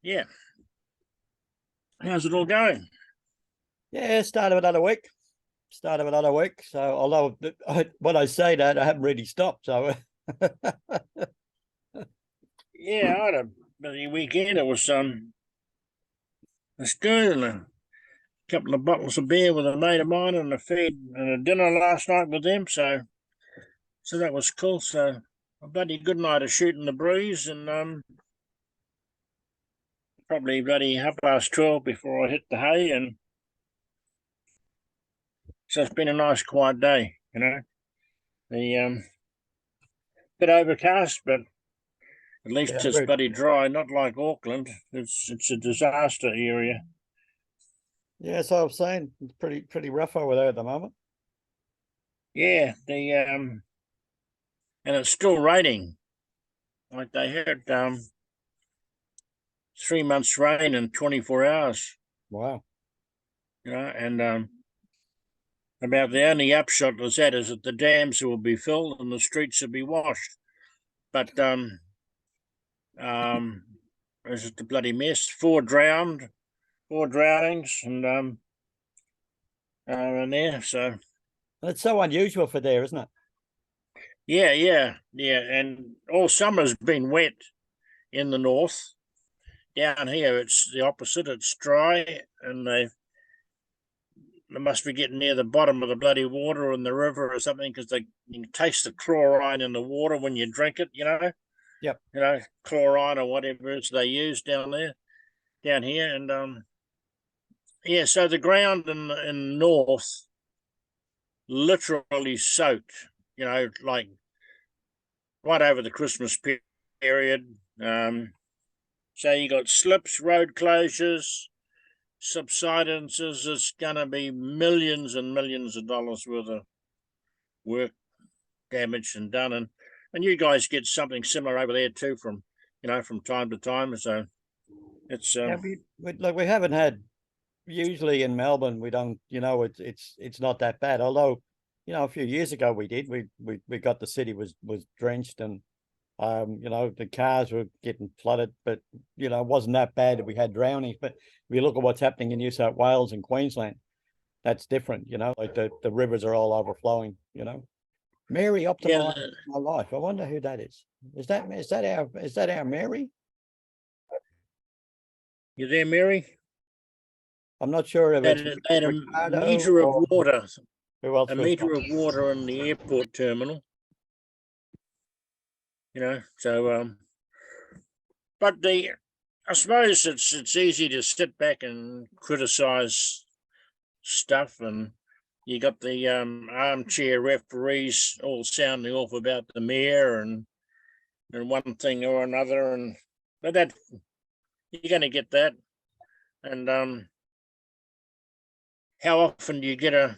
Yeah. How's it all going? Yeah, start of another week. Start of another week. So, although when I say that, I haven't really stopped. So, Yeah, I had a busy weekend. It's good, and a couple of bottles of beer with a mate of mine, and a feed and a dinner last night with them. So that was cool. So a bloody good night of shooting the breeze, and probably bloody 12:30 before I hit the hay, and so it's been a nice quiet day. The bit overcast, but at least yeah, it's bloody dry. Not like Auckland. It's a disaster area. yeah. So I'm saying it's pretty rough over there at the moment. Yeah, and it's still raining. Like they had 3 months rain in 24 hours. Wow. And about the only upshot of that is that the dams will be filled and the streets will be washed. But is it the bloody mess? Four drownings, and there. So It's so unusual for there, isn't it? yeah. And all summer's been wet in the north. Down here, it's the opposite. It's dry, and they must be getting near the bottom of the bloody water in the river or something, because you can taste the chlorine in the water when you drink it. Yep. Chlorine or whatever it is they use down here, and yeah. So the ground in north literally soaked. Like right over the Christmas period. So you got slips, road closures, subsidences. It's going to be millions and millions of dollars worth of work damaged and done. And you guys get something similar over there too from time to time. So it's Yeah, we haven't had. Usually in Melbourne, we don't. It's not that bad. Although, a few years ago we did. We got the city was drenched, and the cars were getting flooded, but it wasn't that bad that we had drownings. But if you look at what's happening in New South Wales and Queensland, that's different. Like the rivers are all overflowing. Mary optimized my life. I wonder who that is. Is that our Mary? You there, Mary? I'm not sure if They it's had a Ricardo meter of or water, who else a was meter of water in the airport terminal. So but I suppose it's easy to sit back and criticize stuff, and you got the armchair referees all sounding off about the mayor and one thing or another, but that you're going to get that. And how often do you get a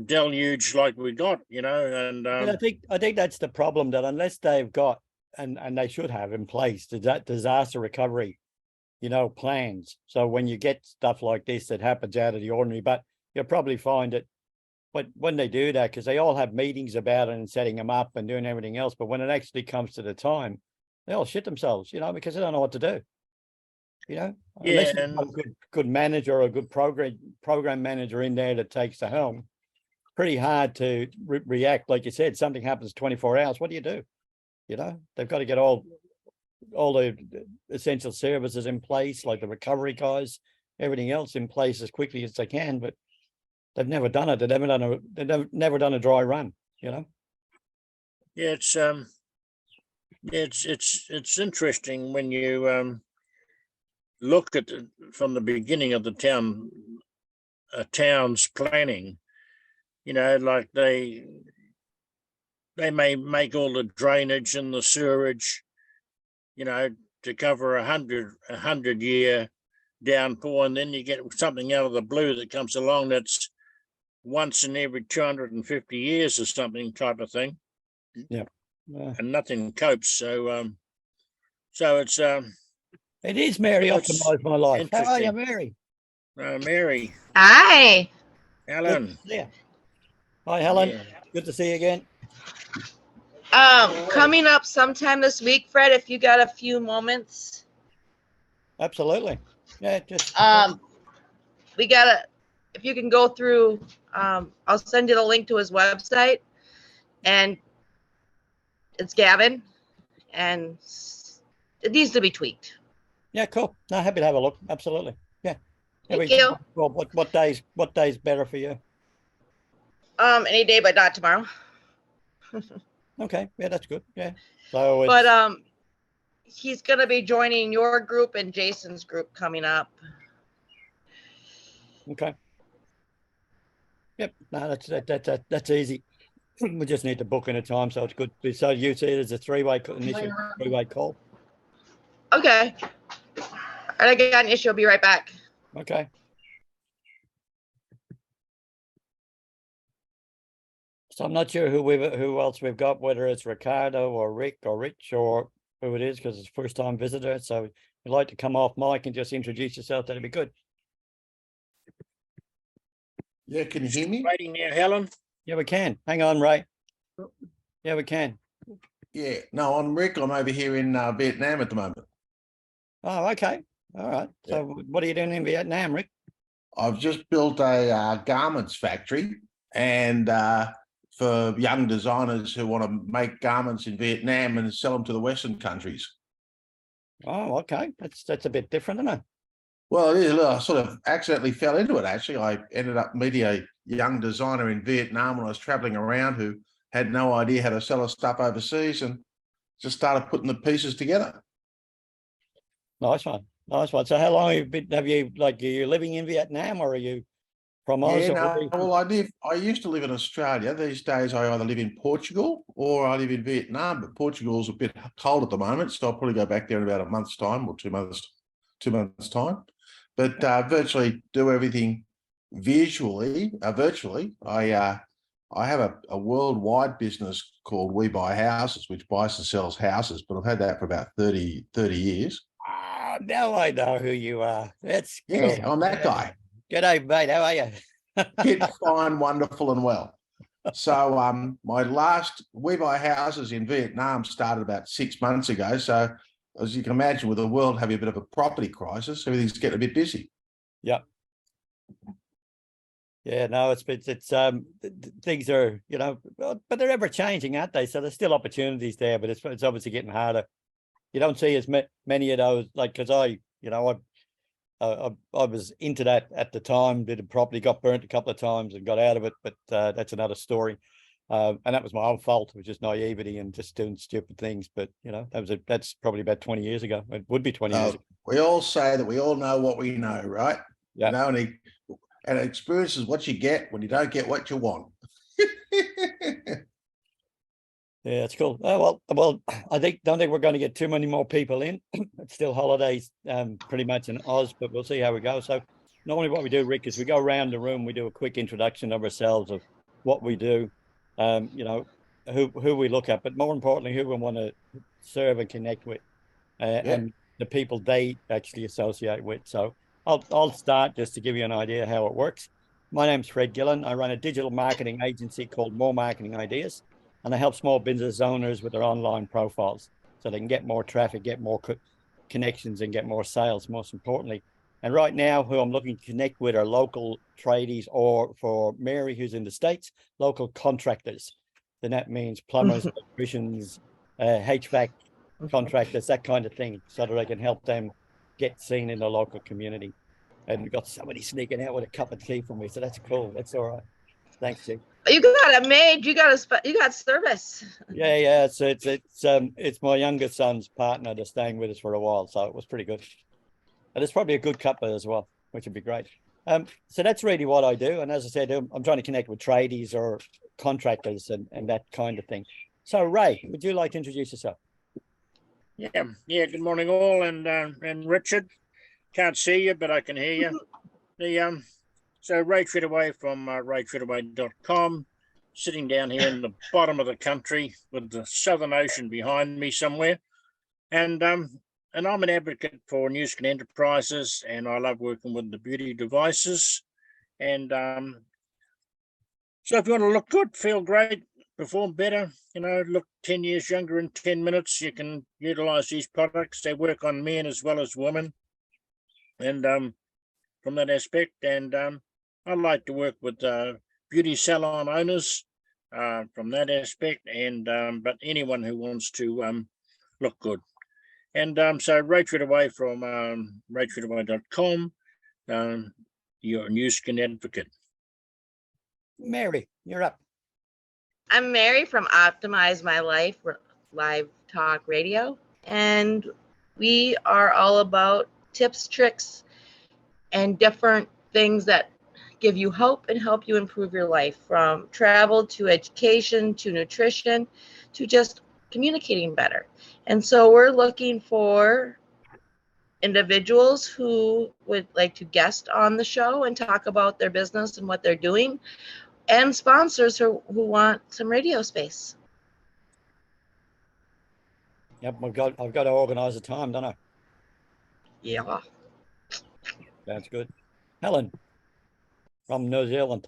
deluge like we got? And I think that's the problem, that unless they've got and they should have in place disaster recovery plans. So when you get stuff like this that happens out of the ordinary, but you'll probably find it, but when they do that, because they all have meetings about it and setting them up and doing everything else, but when it actually comes to the time, they all shit themselves, because they don't know what to do. Unless you've got a good manager or a good program manager in there that takes the helm, pretty hard to react. Like you said, something happens 24 hours. What do you do? They've got to get all the essential services in place, like the recovery guys, everything else in place as quickly as they can. But they've never done it. They've never done a dry run. Yeah, it's interesting when you look at from the beginning of the town's planning. Like they may make all the drainage and the sewerage, to cover a 100-year downpour, and then you get something out of the blue that comes along that's once in every 250 years or something type of thing. Yeah. And nothing copes. So it's it is Mary optimized my life. How are you, Mary? Mary. Hi. Helen. Yeah. Hi, Helen. Yeah. Good to see you again. Coming up sometime this week, Fred, if you got a few moments. Absolutely. Yeah, just We gotta, if you can go through, I'll send you the link to his website, and it's Gavin, and it needs to be tweaked. yeah, cool. No, happy to have a look. Absolutely. Yeah. Thank you. Well, what day's better for you? Any day, but not tomorrow. Okay, yeah, that's good. Yeah. So it's But he's gonna be joining your group and Jason's group coming up. okay. Yep. No, that's easy. We just need to book in a time, so it's good. So you see it as a initial three-way call. Okay. All right, I got an issue. I'll be right back. Okay. So I'm not sure who else we've got, whether it's Ricardo or Rick or Rich or who it is, because it's first time visitor. So if you'd like to come off mic and just introduce yourself, that'd be good. Yeah, can you hear me? Waiting now, Helen. Yeah, we can. Hang on, Ray. Yeah, we can. Yeah, no, I'm Rick. I'm over here in Vietnam at the moment. Oh, okay. All right. So what are you doing in Vietnam, Rick? I've just built a garments factory, and for young designers who want to make garments in Vietnam and sell them to the Western countries. Oh, okay. That's a bit different, isn't it? Well, it is. I sort of accidentally fell into it, actually. I ended up meeting a young designer in Vietnam when I was traveling around who had no idea how to sell her stuff overseas and just started putting the pieces together. Nice one. Nice one. So how long are you living in Vietnam, or are you from Oz? Yeah, no, well, I used to live in Australia. These days I either live in Portugal or I live in Vietnam, but Portugal's a bit cold at the moment, so I'll probably go back there in about a month's time or 2 months time. But virtually do everything virtually. I have a worldwide business called We Buy Houses, which buys and sells houses, but I've had that for about 30 years. Ah, now I know who you are. That's Yeah, cool. I'm that guy. G'day, mate. How are you? Fit, fine, wonderful, and well. So my last We Buy Houses in Vietnam started about 6 months ago. So as you can imagine, with the world having a bit of a property crisis, everything's getting a bit busy. Yep. Yeah, no, it's things are, but they're ever changing, aren't they? So there's still opportunities there, but it's obviously getting harder. You don't see as many of those, like, because I was into that at the time, did a property, got burnt a couple of times and got out of it, but that's another story. And that was my own fault. It was just naivety and just doing stupid things. But that's probably about 20 years ago. It would be 20 years ago. We all say that we all know what we know, right? Yeah. And experience is what you get when you don't get what you want. Yeah, it's cool. Oh, well, don't think we're going to get too many more people in. It's still holidays, pretty much in Oz, but we'll see how we go. So normally what we do, Rick, is we go around the room, we do a quick introduction of ourselves, of what we do, who we look at, but more importantly, who we want to serve and connect with, and the people they actually associate with. So I'll start just to give you an idea how it works. My name's Fred Gillen. I run a digital marketing agency called More Marketing Ideas. And I help small business owners with their online profiles so they can get more traffic, get more connections, and get more sales, most importantly. And right now, who I'm looking to connect with are local tradies, or for Mary, who's in the States, local contractors. Then that means plumbers, electricians, HVAC contractors, that kind of thing, so that I can help them get seen in the local community. And we've got somebody sneaking out with a cup of tea for me, so that's cool. That's all right. Thanks, Chief. You got a maid. You got service. Yeah. So it's my younger son's partner that's staying with us for a while, so it was pretty good. And it's probably a good cuppa as well, which would be great. So that's really what I do. And as I said, I'm trying to connect with tradies or contractors and that kind of thing. So Ray, would you like to introduce yourself? Yeah. Good morning, all, and Richard. Can't see you, but I can hear you. So Ray Treadaway from raytreadaway.com, sitting down here in the bottom of the country with the Southern Ocean behind me somewhere. And I'm an advocate for New Skin Enterprises, and I love working with the beauty devices. And so if you want to look good, feel great, perform better, look 10 years younger in 10 minutes. You can utilize these products. They work on men as well as women. And from that aspect, and I like to work with beauty salon owners from that aspect, and but anyone who wants to look good. And so Rachel Away from rachelataway.com, your new skin advocate. Mary, you're up. I'm Mary from Optimize My Life Live Talk Radio, and we are all about tips, tricks, and different things that give you hope and help you improve your life, from travel to education to nutrition to just communicating better. And so we're looking for individuals who would like to guest on the show and talk about their business and what they're doing, and sponsors who want some radio space. Yep, I've got to organise a time, don't I? Yeah. Sounds good. Helen from New Zealand.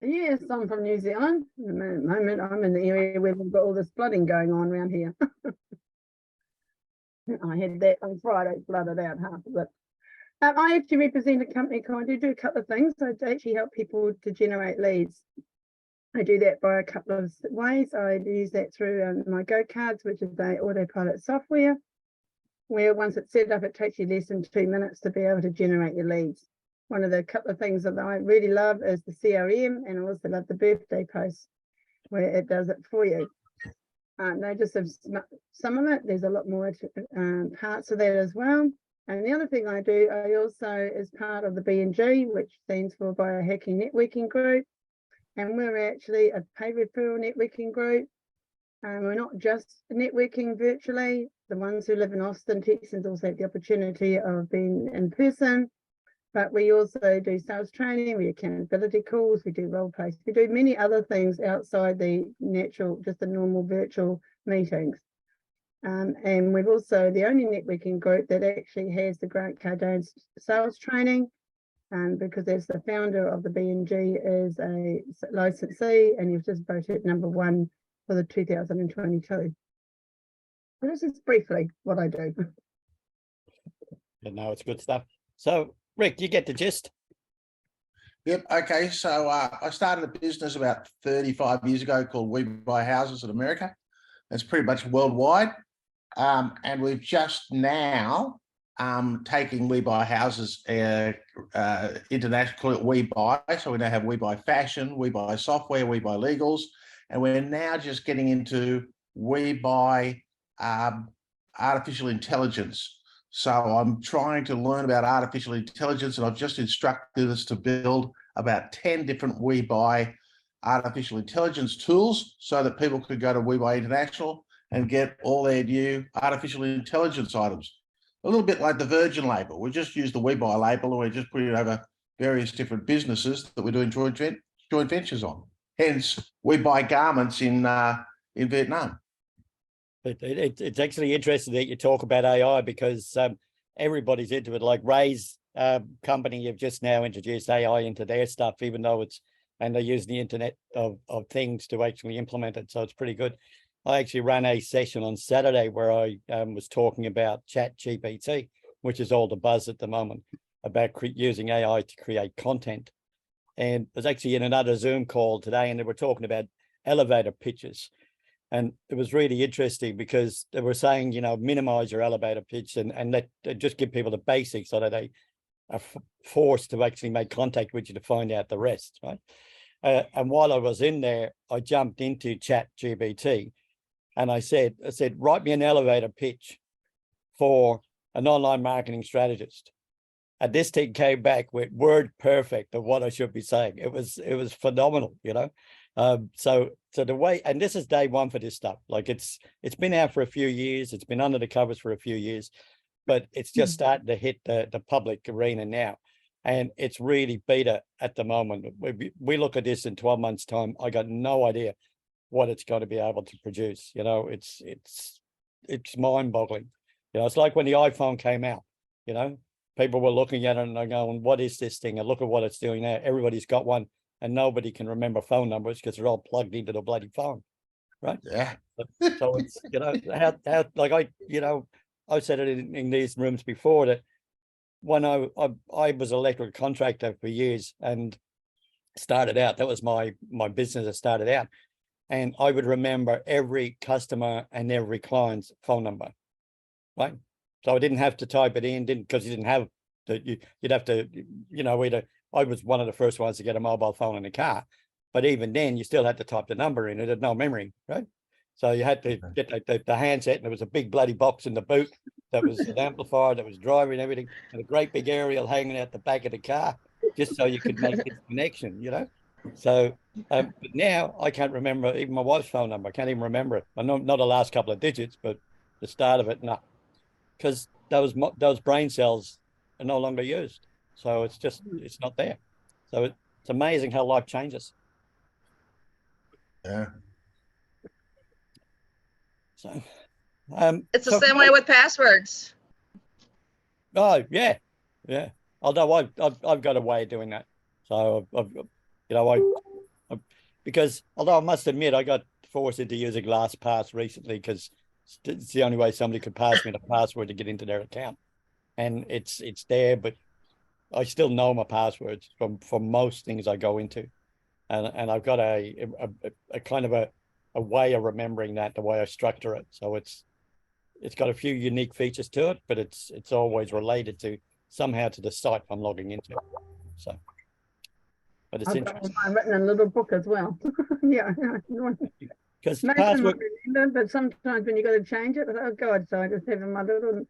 Yes, I'm from New Zealand. At the moment, I'm in the area where we've got all this flooding going on around here. I had that on Friday, flooded out half of it. I actually represent a company called, I do a couple of things. I actually help people to generate leads. I do that by a couple of ways. I use that through my Go Cards, which is the autopilot software, where once it's set up, it takes you less than 2 minutes to be able to generate your leads. One of the couple of things that I really love is the CRM, and I also love the birthday post, where it does it for you. They just have some of it. There's a lot more parts of that as well. And the other thing I do, I also is part of the BNG, which stands for Biohacking Networking Group. And we're actually a paid referral networking group. We're not just networking virtually. The ones who live in Austin, Texas also have the opportunity of being in person. But we also do sales training, we do accountability calls, we do role plays, we do many other things outside the natural, just the normal virtual meetings. And we've also the only networking group that actually has the Grant Cardone's sales training, because as the founder of the BNG is a licensee, and you've just voted #1 for the 2022. So this is briefly what I do. No, it's good stuff. So Rick, you get the gist. Yep. Okay. So I started a business about 35 years ago called We Buy Houses in America. It's pretty much worldwide. And we've just now taking We Buy Houses international, call it We Buy. So we now have We Buy Fashion, We Buy Software, We Buy Legals. And we're now just getting into We Buy Artificial Intelligence. So I'm trying to learn about artificial intelligence, and I've just instructed us to build about 10 different We Buy artificial intelligence tools so that people could go to We Buy International and get all their new artificial intelligence items. A little bit like the Virgin label. We just use the We Buy label, and we just put it over various different businesses that we're doing joint ventures on. Hence, We Buy garments in Vietnam. It's actually interesting that you talk about AI, because everybody's into it. Like Ray's company have just now introduced AI into their stuff, even though and they're using the Internet of Things to actually implement it. So it's pretty good. I actually ran a session on Saturday where I was talking about ChatGPT, which is all the buzz at the moment, about using AI to create content. And I was actually in another Zoom call today, and they were talking about elevator pitches. And it was really interesting because they were saying, minimize your elevator pitch and let just give people the basics so that they are forced to actually make contact with you to find out the rest, right? And while I was in there, I jumped into ChatGPT and I said, write me an elevator pitch for an online marketing strategist. And this thing came back with word perfect of what I should be saying. It was phenomenal, So the way, and this is day one for this stuff. Like it's been out for a few years. It's been under the covers for a few years, but it's just starting to hit the public arena now. And it's really beta at the moment. We look at this in 12 months time. I got no idea what it's going to be able to produce. It's mind boggling. It's like when the iPhone came out, people were looking at it and they're going, what is this thing? And look at what it's doing now. Everybody's got one and nobody can remember phone numbers because they're all plugged into the bloody phone, right? Yeah. So it's, how like I said it in these rooms before that when I was an electrical contractor for years and started out, that was my business that started out, and I would remember every customer and every client's phone number, right? So I didn't have to type it in, because you didn't have you'd have to, either. I was one of the first ones to get a mobile phone in the car, but even then you still had to type the number in. It had no memory, right? So you had to get the handset, and there was a big bloody box in the boot that was an amplifier that was driving and everything, and a great big aerial hanging out the back of the car, just so you could make this connection, So, but now I can't remember even my wife's phone number. I can't even remember it. I know not the last couple of digits, but the start of it, no, because those brain cells are no longer used. So it's not there. So it's amazing how life changes. Yeah. So, It's the same way with passwords. Oh yeah. Although I've got a way of doing that. So because although I must admit I got forced into using LastPass recently because it's the only way somebody could pass me the password to get into their account, and it's there, but I still know my passwords from most things I go into, and I've got a kind of a way of remembering that, the way I structure it. So it's got a few unique features to it, but it's always related to somehow to the site I'm logging into. So, but it's I've got interesting. mine written in a little book as well. Yeah. Because Most of them I password, remember, but sometimes when you got to change it, oh God, so I just have in my little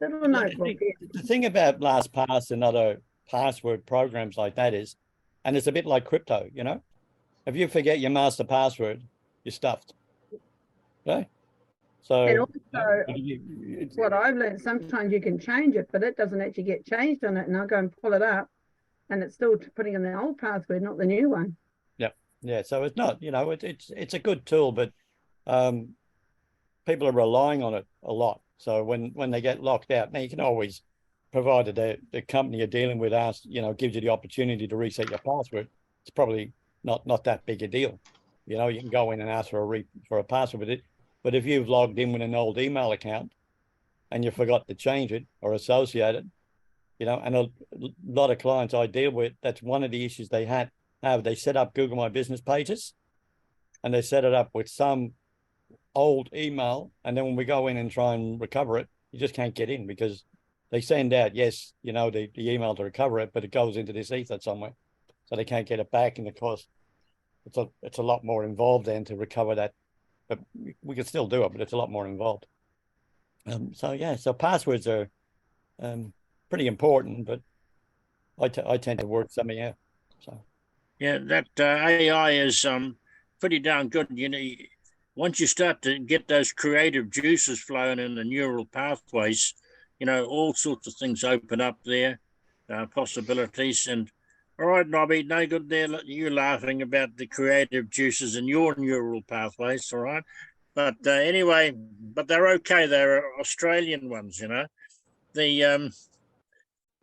notebook. the thing about LastPass and other password programs like that is, and it's a bit like crypto, if you forget your master password, you're stuffed. Okay. So And also, what I've learned, sometimes you can change it, but it doesn't actually get changed on it. And I'll go and pull it up, and it's still putting in the old password, not the new one. Yeah. So it's not, it's a good tool, but people are relying on it a lot. So when they get locked out, now you can always, provided the company you're dealing with gives you the opportunity to reset your password, it's probably not that big a deal. You can go in and ask for a password with it. But if you've logged in with an old email account and you forgot to change it or associate it, and a lot of clients I deal with, that's one of the issues they have. They set up Google My Business pages and they set it up with some old email. And then when we go in and try and recover it, you just can't get in because they send out, yes, the email to recover it, but it goes into this ether somewhere. So they can't get it back. And of course, it's a lot more involved then to recover that. But we can still do it, but it's a lot more involved. So passwords are pretty important, but I tend to work something out. So yeah, that AI is pretty darn good. Once you start to get those creative juices flowing in the neural pathways, all sorts of things open up there, possibilities. And all right, Nobby, no good there. You're laughing about the creative juices in your neural pathways, all right? But anyway, but they're okay. They're Australian ones, The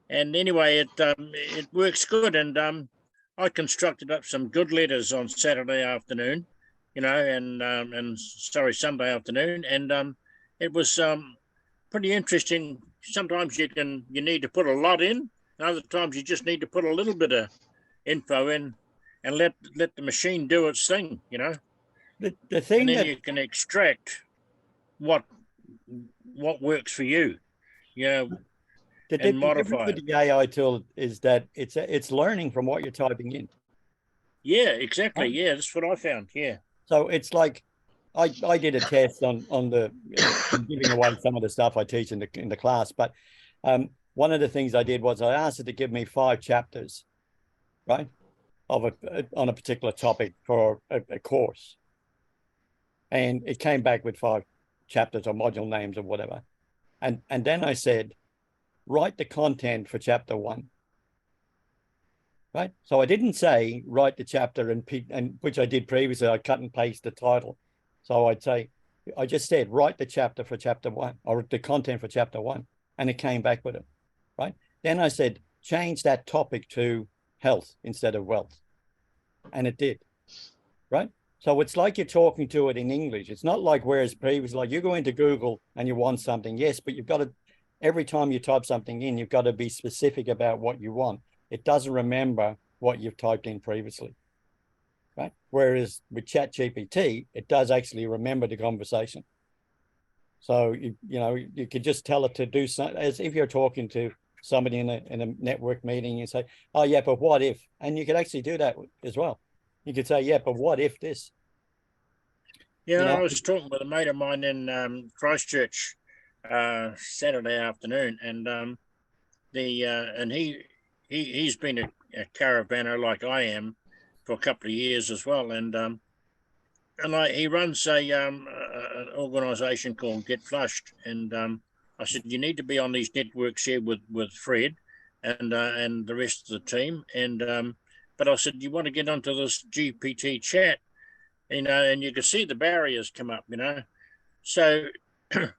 and anyway, it works good. And I constructed up some good letters on Saturday afternoon, and Sunday afternoon, and it was pretty interesting. Sometimes you need to put a lot in, and other times you just need to put a little bit of info in, and let the machine do its thing, the thing and then that you can extract what works for you, and modify with it. the AI tool is that it's learning from what you're typing in. Yeah, exactly. Yeah, that's what I found. Yeah. So it's like I did a test on the giving away some of the stuff I teach in the class, but one of the things I did was I asked it to give me 5 chapters, right, on a particular topic for a course, and it came back with 5 chapters or module names or whatever, and then I said, write the content for chapter 1. Right. So I didn't say write the chapter and which I did previously. I cut and paste the title. So I just said write the chapter for chapter 1 or the content for chapter 1, and it came back with it. Right. Then I said change that topic to health instead of wealth. And it did, right? So it's like you're talking to it in English. It's not like whereas previously, like you go into Google and you want something, yes, but you've got to, every time you type something in, you've got to be specific about what you want. It doesn't remember what you've typed in previously, right? Whereas with ChatGPT, it does actually remember the conversation. So, you know, you could just tell it to do something, as if you're talking to somebody in a network meeting, you say, oh yeah, but what if? And you could actually do that as well. You could say, yeah, but what if this? Yeah, You know? I was talking with a mate of mine in Christchurch Saturday afternoon, and and he's been a caravaner like I am for a couple of years as well, and he runs an organisation called Get Flushed, and I said you need to be on these networks here with Fred and the rest of the team, and but I said you want to get onto this GPT chat, you know, and you can see the barriers come up, you know, so I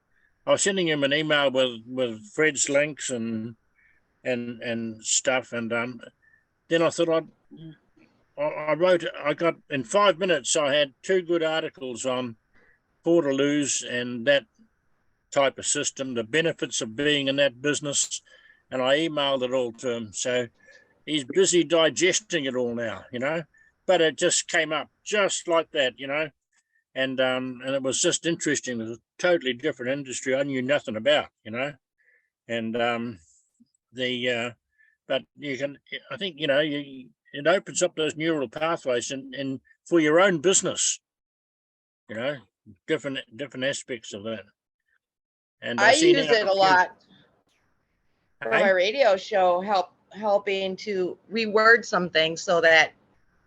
was sending him an email with Fred's links and stuff, and then I thought I got in 5 minutes. I had 2 good articles on Portaloos and that type of system, the benefits of being in that business, and I emailed it all to him. So he's busy digesting it all now, you know. But it just came up just like that, you know, and it was just interesting. It was a totally different industry I knew nothing about, you know, and but you can, I think, you know, it opens up those neural pathways and for your own business, you know, different aspects of that. And I see use now, it a lot for Hey? my radio show, helping to reword some things so that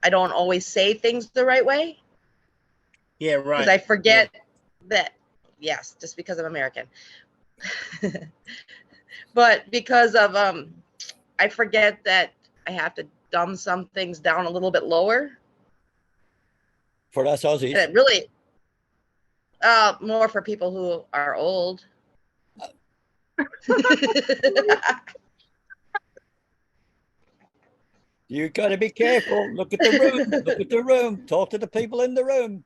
I don't always say things the right way. Yeah, right. Because I forget that, yes, just because I'm American. But because of I forget that I have to dumb some things down a little bit lower. For us Aussies. And it really more for people who are old. You got to be careful. Look at the room. Look at the room. Talk to the people in the room.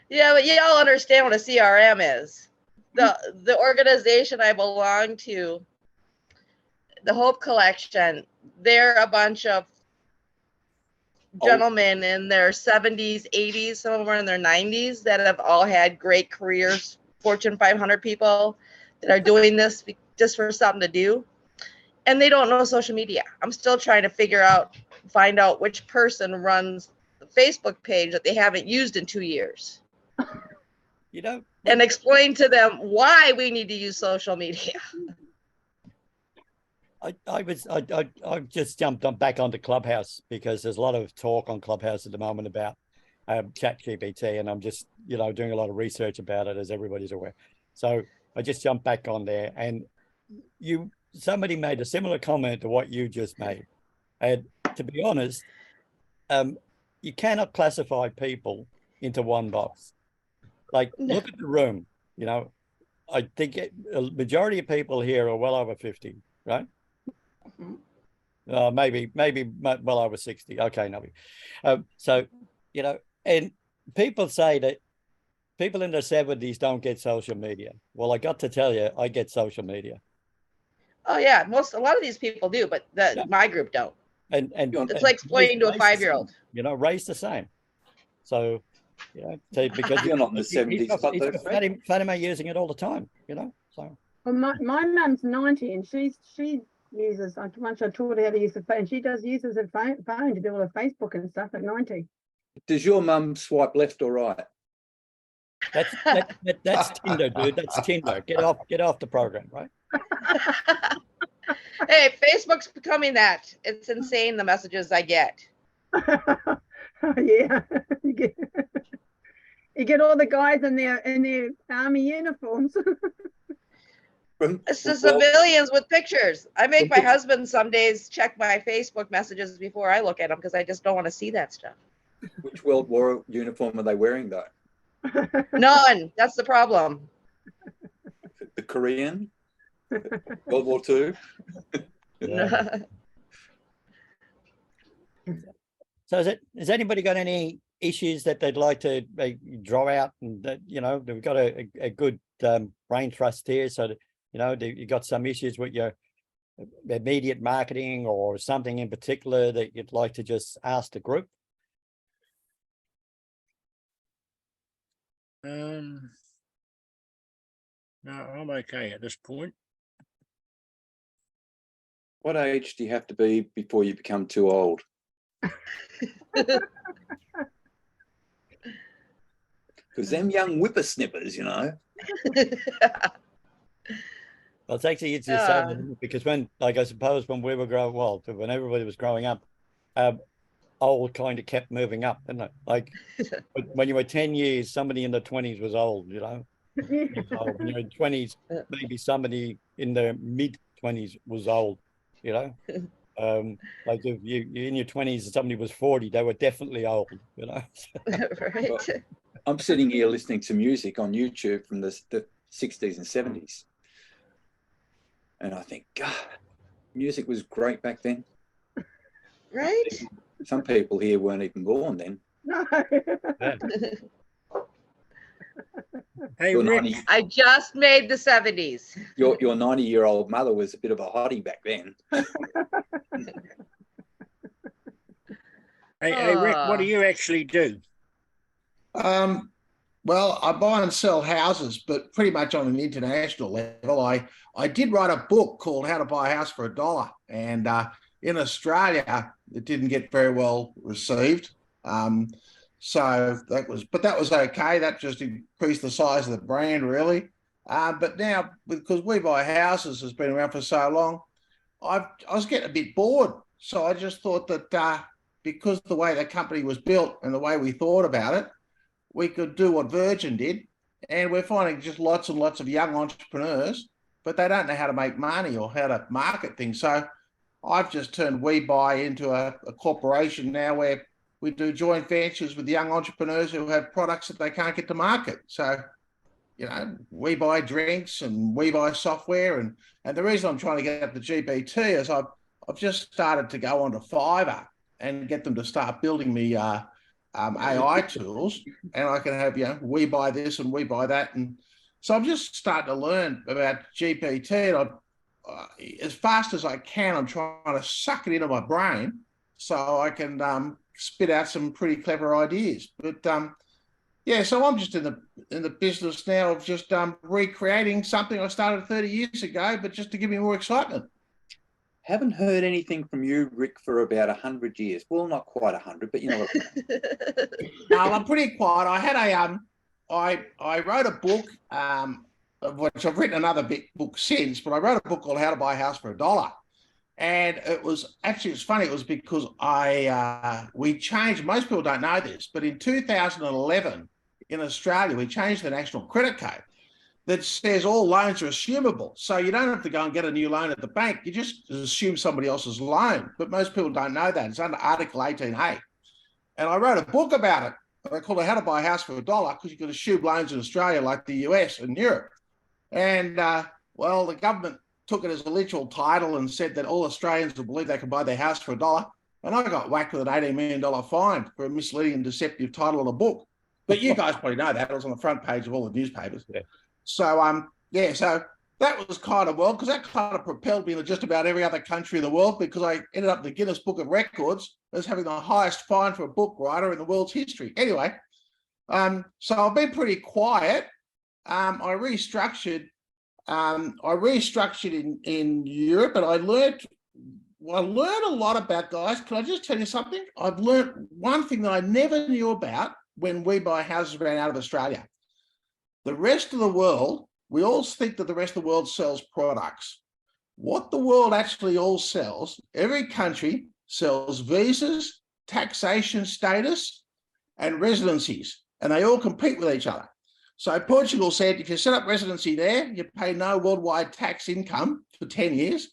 Yeah, but you all understand what a CRM is. The organization I belong to, the Hope Collection, they're a bunch of gentlemen in their 70s, 80s, some of them are in their 90s that have all had great careers, Fortune 500 people that are doing this just for something to do. And they don't know social media. I'm still trying to find out which person runs the Facebook page that they haven't used in 2 years. You know, and explain to them why we need to use social media. I've just jumped back onto Clubhouse because there's a lot of talk on Clubhouse at the moment about ChatGPT, and I'm just, you know, doing a lot of research about it, as everybody's aware. So I just jumped back on there, and somebody made a similar comment to what you just made. And to be honest, you cannot classify people into one box. Like, look at the room, you know. I think a majority of people here are well over 50, right? Maybe well over 60. Okay, no. So, you know, and people say that people in their 70s don't get social media. Well, I got to tell you, I get social media. Oh yeah, a lot of these people do, but my group don't. And it's like explaining to a 5-year-old. You know, raised the same. So, you know, because you're not in the 70s, Fatima using it all the time, you know. So well, my mum's 90 and she uses, once I taught her how to use the phone, she uses her phone to do all her Facebook and stuff at 90. Does your mum swipe left or right? That's Tinder, dude. That's Tinder. Get off the program, right? Hey, Facebook's becoming that. It's insane the messages I get. Yeah. You get all the guys in their army uniforms. It's the civilians with pictures. I make my husband some days check my Facebook messages before I look at them because I just don't want to see that stuff. Which World War uniform are they wearing, though? None. That's the problem. The Korean? World War II? Yeah. So has anybody got any issues that they'd like to draw out, and that, you know, we've got a good brain trust here, so that, you know, you got some issues with your immediate marketing or something in particular that you'd like to just ask the group? No, I'm okay at this point. What age do you have to be before you become too old? Because them young whippersnippers, you know. Well, it's actually easier to say that, because when, like, I suppose when we were growing, well, when everybody was growing up, old kind of kept moving up, didn't it? Like when you were 10 years, somebody in the 20s was old, you know. Old. When you're in 20s, maybe somebody in their mid 20s was old, you know. Like if you're in your 20s and somebody was 40, they were definitely old, you know. Right. Well, I'm sitting here listening to music on YouTube from the 60s and 70s. And I think, God, music was great back then. Right. Some people here weren't even born then. No. Yeah. Hey, Your Rick, 90 I just made the 70s. your 90-year-old mother was a bit of a hottie back then. hey, Rick, what do you actually do? Well, I buy and sell houses, but pretty much on an international level. I did write a book called How to Buy a House for $1, and in Australia, it didn't get very well received. So that was okay. That just increased the size of the brand, really. But now, because We Buy Houses has been around for so long, I was getting a bit bored. So I just thought that because the way the company was built and the way we thought about it, we could do what Virgin did. And we're finding just lots and lots of young entrepreneurs, but they don't know how to make money or how to market things. So I've just turned We Buy into a corporation now where we do joint ventures with young entrepreneurs who have products that they can't get to market. So, you know, We Buy drinks and We Buy software. And the reason I'm trying to get up the GPT is I've just started to go onto Fiverr and get them to start building me AI tools, and I can have, you know, We Buy this and We Buy that. And so I'm just starting to learn about GPT, and as fast as I can, I'm trying to suck it into my brain so I can spit out some pretty clever ideas. But yeah, so I'm just in the business now of just recreating something I started 30 years ago, but just to give me more excitement. Haven't heard anything from you, Rick, for about 100 years. Well, not quite 100, but you know what. No, I'm pretty quiet. I had I wrote a book, of which I've written another book since, but I wrote a book called How to Buy a House for $1. And it's funny, it was because we changed, most people don't know this, but in 2011 in Australia, we changed the national credit code that says all loans are assumable. So you don't have to go and get a new loan at the bank. You just assume somebody else's loan. But most people don't know that. It's under Article 18A. And I wrote a book about it. I called it How to Buy a House for $1, because you can assume loans in Australia like the US and Europe. And, well, the government took it as a literal title and said that all Australians will believe they can buy their house for $1. And I got whacked with an $18 million fine for a misleading and deceptive title of a book. But you guys probably know that. It was on the front page of all the newspapers. Yeah. So, yeah, so that was kind of, well, because that kind of propelled me to just about every other country in the world, because I ended up in the Guinness Book of Records as having the highest fine for a book writer in the world's history. Anyway, so I've been pretty quiet. I restructured in Europe, and I learned a lot about, guys. Can I just tell you something? I've learned one thing that I never knew about when We Buy Houses ran out of Australia. The rest of the world, we all think that the rest of the world sells products. What the world actually all sells, every country sells visas, taxation status, and residencies, and they all compete with each other. So Portugal said, if you set up residency there, you pay no worldwide tax income for 10 years.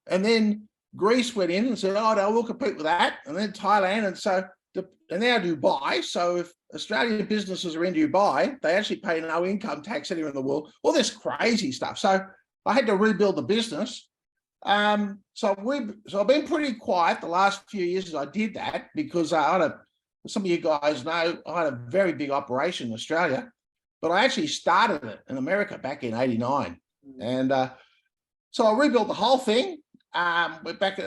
And then Greece went in and said, oh, no, we'll compete with that. And then Thailand. And so, and now Dubai. So if Australian businesses are in Dubai, they actually pay no income tax anywhere in the world. All this crazy stuff. So I had to rebuild the business. So I've been pretty quiet the last few years as I did that because some of you guys know I had a very big operation in Australia, but I actually started it in America back in '89, and so I rebuilt the whole thing. We're back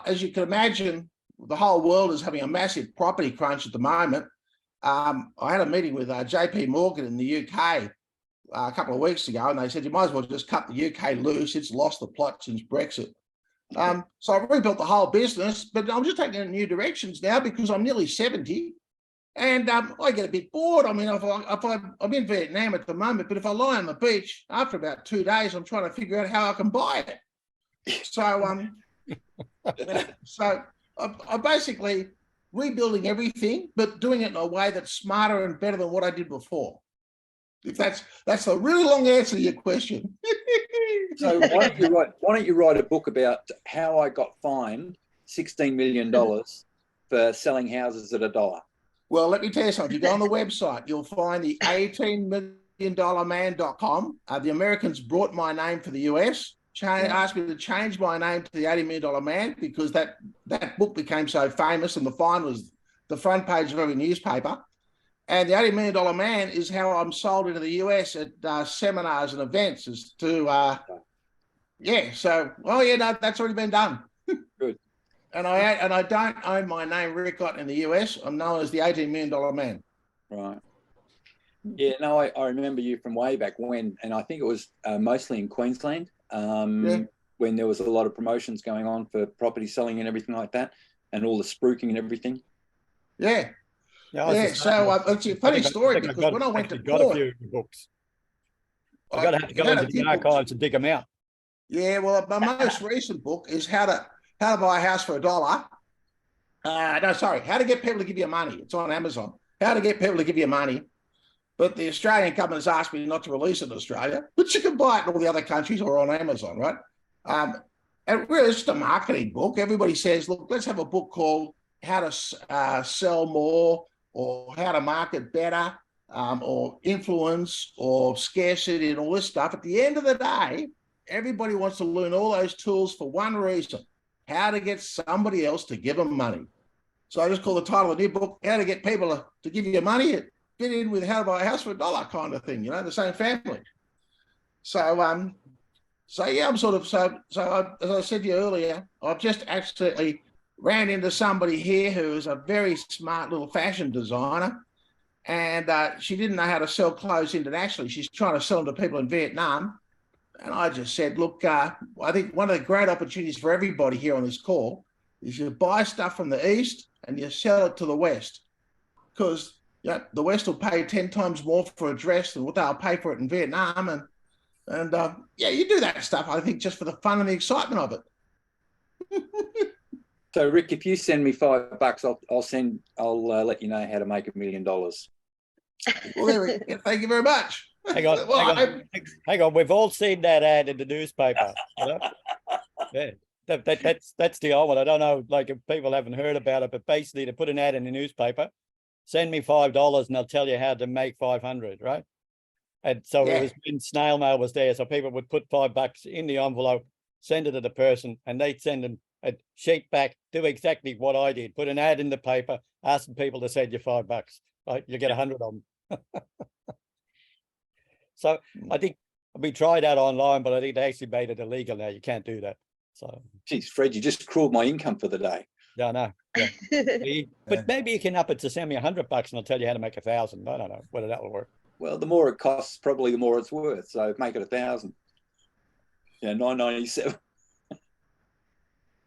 as you can imagine, the whole world is having a massive property crunch at the moment. I had a meeting with JP Morgan in the UK a couple of weeks ago, and they said you might as well just cut the UK loose. It's lost the plot since Brexit. So I rebuilt the whole business, but I'm just taking it in new directions now because I'm nearly 70, and I get a bit bored. I mean, I'm in Vietnam at the moment, but if I lie on the beach after about 2 days, I'm trying to figure out how I can buy it. So so I'm basically rebuilding everything, but doing it in a way that's smarter and better than what I did before. If that's a really long answer to your question. So why don't you write a book about how I got fined $16 million for selling houses at $1? Well, let me tell you something. If you go on the website, you'll find the $18million.man.com. The Americans brought my name for the US. Asked me to change my name to the $80 million man because that book became so famous and the fine was the front page of every newspaper. And the $80 million man is how I'm sold into the US at seminars and events as to, so, no, that's already been done. Good. And I don't own my name, Rickott, in the US. I'm known as the $18 million man. Right. Yeah, no, I remember you from way back when, and I think it was mostly in Queensland when there was a lot of promotions going on for property selling and everything like that, and all the spruiking and everything. Yeah. Yeah, so it's a funny story because when I went to got court, a few books. I've got to have to go into the archives and dig them out. Yeah, well, my most recent book is how to buy a house for $1. How to get people to give you money. It's on Amazon. How to get people to give you money. But the Australian government has asked me not to release it in Australia, but you can buy it in all the other countries or on Amazon, right? And really, it's just a marketing book. Everybody says, look, let's have a book called How to Sell More, or How to Market Better, or Influence, or Scarcity, and all this stuff. At the end of the day, everybody wants to learn all those tools for one reason: how to get somebody else to give them money. So I just call the title of the new book, How to Get People to Give You Money. It fit in with How to Buy a House for $1 kind of thing, the same family. So, yeah, I'm sort of, as I said to you earlier, I've just absolutely ran into somebody here who is a very smart little fashion designer, and she didn't know how to sell clothes internationally. She's trying to sell them to people in Vietnam. And I just said, look, I think one of the great opportunities for everybody here on this call is you buy stuff from the East and you sell it to the West, because the West will pay 10 times more for a dress than what they'll pay for it in Vietnam. And you do that stuff, I think, just for the fun and the excitement of it. So, Rick, if you send me $5, I'll let you know how to make $1 million. Well, there we go. Thank you very much. Hang on. We've all seen that ad in the newspaper. Yeah, that's the old one. I don't know, like, if people haven't heard about it, but basically to put an ad in the newspaper, send me $5 and I'll tell you how to make 500, right? And so it was when snail mail was there, so people would put $5 in the envelope, send it to the person, and they'd send them a sheet back, do exactly what I did, put an ad in the paper, asking people to send you $5, right? You get 100 of them. So I think we tried that online, but I think they actually made it illegal now. You can't do that. So, geez, Fred, you just crawled my income for the day. Yeah, I know. Yeah. But maybe you can up it to send me $100 and I'll tell you how to make 1,000. I don't know whether that will work. Well, the more it costs, probably the more it's worth. So make it 1,000. Yeah, $9.97.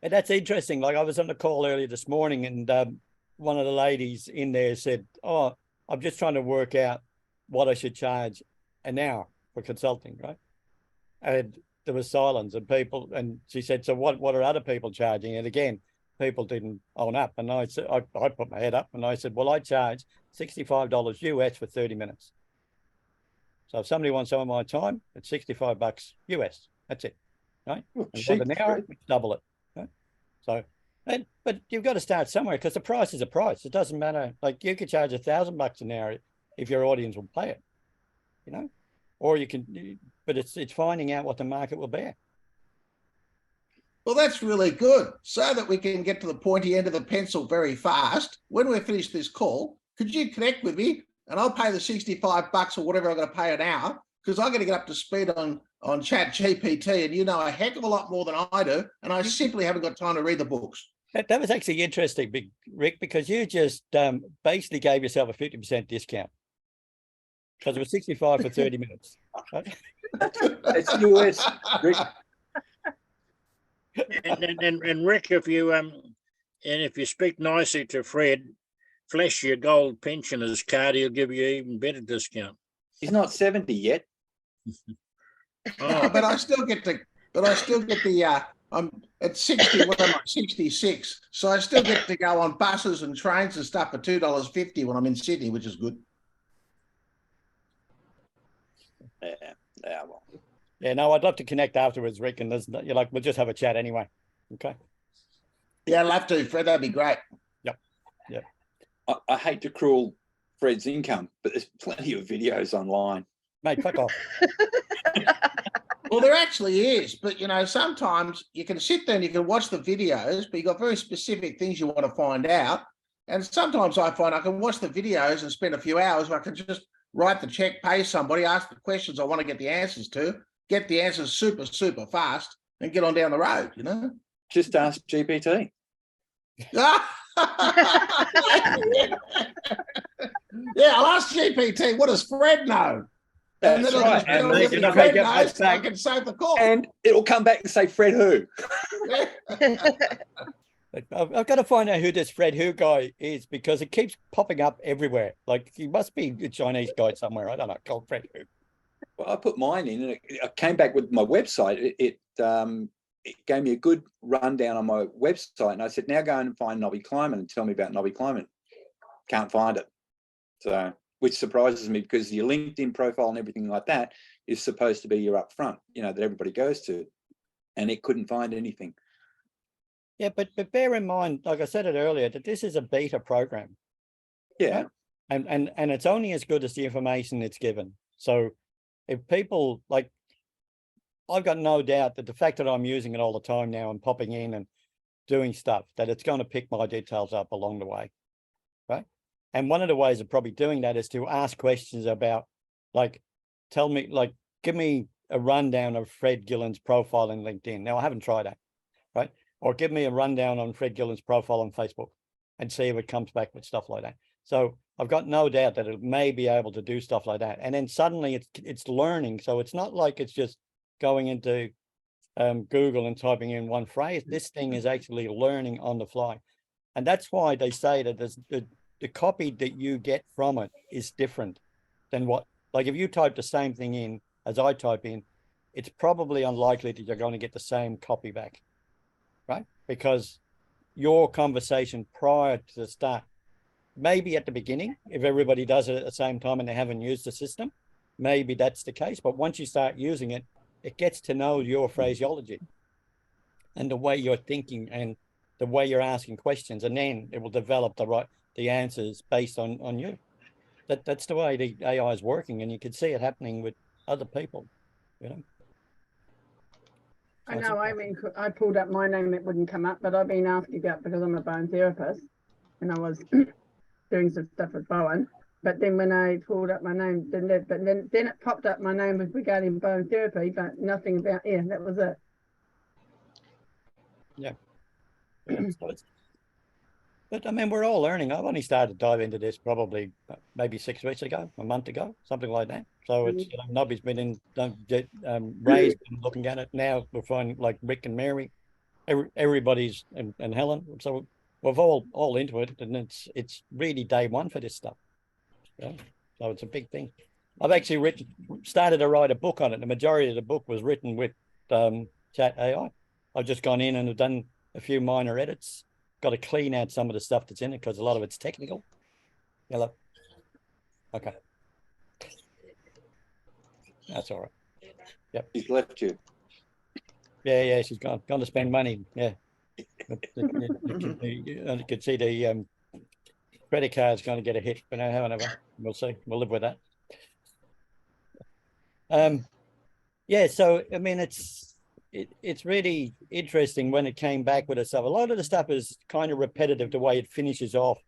And that's interesting. Like, I was on the call earlier this morning, and one of the ladies in there said, "Oh, I'm just trying to work out what I should charge an hour for consulting," right? And there was silence, and she said, "So what are other people charging?" And again, people didn't own up. And I said, I put my head up and I said, well, I charge $65 US for 30 minutes. So if somebody wants some of my time, it's $65 US. That's it, right? Oh, and an hour, double it. Right? So, but you've got to start somewhere, because the price is a price. It doesn't matter. Like, you could charge $1,000 an hour if your audience will pay it, or you can, but it's finding out what the market will bear. Well, that's really good. So that we can get to the pointy end of the pencil very fast. When we finish this call, could you connect with me and I'll pay the $65 or whatever I'm going to pay an hour, because I'm going to get up to speed on Chat GPT, and you know a heck of a lot more than I do, and I simply haven't got time to read the books. That was actually interesting, Rick, because you just basically gave yourself a 50% discount because it was 65 for 30 minutes. Right? It's US, Rick. And Rick, if you speak nicely to Fred, flash your gold pensioners card, he'll give you even better discount. He's not 70 yet. Oh, But I still get the I'm at 60, what am I, 66. So I still get to go on buses and trains and stuff for $2.50 when I'm in Sydney, which is good. Yeah, well. Yeah, no, I'd love to connect afterwards, Rick, and you're like, we'll just have a chat anyway. Okay. Yeah, I'll have to, Fred. That'd be great. Yep. I hate to cruel Fred's income, but there's plenty of videos online. Mate, fuck off. Well, there actually is, but you know, sometimes you can sit there and you can watch the videos, but you've got very specific things you want to find out. And sometimes I find I can watch the videos and spend a few hours, or I can just write the check, pay somebody, ask the questions I want to get the answers to, get the answers super, super fast, and get on down the road, you know? Just ask GPT. Yeah, I'll ask GPT, what does Fred know? That's then right. I'll And just they tell can me Fred get knows, back. I can save the call. And it'll come back and say, Fred who? I've got to find out who this Fred Who guy is, because it keeps popping up everywhere. Like, he must be a Chinese guy somewhere. I don't know, called Fred Who. Well, I put mine in, and I came back with my website. It gave me a good rundown on my website, and I said, now go and find Nobby Climate and tell me about Nobby Climate. Can't find it. So, which surprises me, because your LinkedIn profile and everything like that is supposed to be your upfront, you know, that everybody goes to, and it couldn't find anything. Yeah, but bear in mind, like I said it earlier, that this is a beta program. Yeah. Right? And it's only as good as the information it's given. So if people, like, I've got no doubt that the fact that I'm using it all the time now and popping in and doing stuff, that it's going to pick my details up along the way, right? And one of the ways of probably doing that is to ask questions about, like, tell me, like, give me a rundown of Fred Gillen's profile in LinkedIn. Now, I haven't tried that, right? Or give me a rundown on Fred Gillen's profile on Facebook and see if it comes back with stuff like that. So I've got no doubt that it may be able to do stuff like that. And then suddenly it's learning. So it's not like it's just going into Google and typing in one phrase. This thing is actually learning on the fly. And that's why they say that there's the copy that you get from it is different than what, like, if you type the same thing in as I type in, it's probably unlikely that you're going to get the same copy back, right? Because your conversation prior to the start, maybe at the beginning, if everybody does it at the same time and they haven't used the system, maybe that's the case. But once you start using it, it gets to know your phraseology and the way you're thinking and the way you're asking questions, and then it will develop the answers based on you. That's the way the AI is working, and you can see it happening with other people, you know. I know, I pulled up my name, it wouldn't come up, but I've been asking about, because I'm a bone therapist and I was doing some stuff with Bowen. But then when I pulled up my name, then it popped up my name was regarding bone therapy, but nothing about, that was it. Yeah. But I mean, we're all learning. I've only started to dive into this probably maybe 6 weeks ago, a month ago, something like that. So it's, you know, Nobby's been in, raised and looking at it. Now we're finding, like, Rick and Mary, everybody's and Helen. So we're all into it, and it's really day one for this stuff. Yeah. So it's a big thing. I've actually started to write a book on it. The majority of the book was written with Chat AI. I've just gone in and have done a few minor edits. Got to clean out some of the stuff that's in it because a lot of it's technical. Hello. Okay. That's all right. Yep. He's left you. Yeah, she's gone to spend money. Yeah. You could see the credit card's going to get a hit, but however, we'll see. We'll live with that. Yeah, so I mean, it's it's really interesting when it came back with itself. A lot of the stuff is kind of repetitive the way it finishes off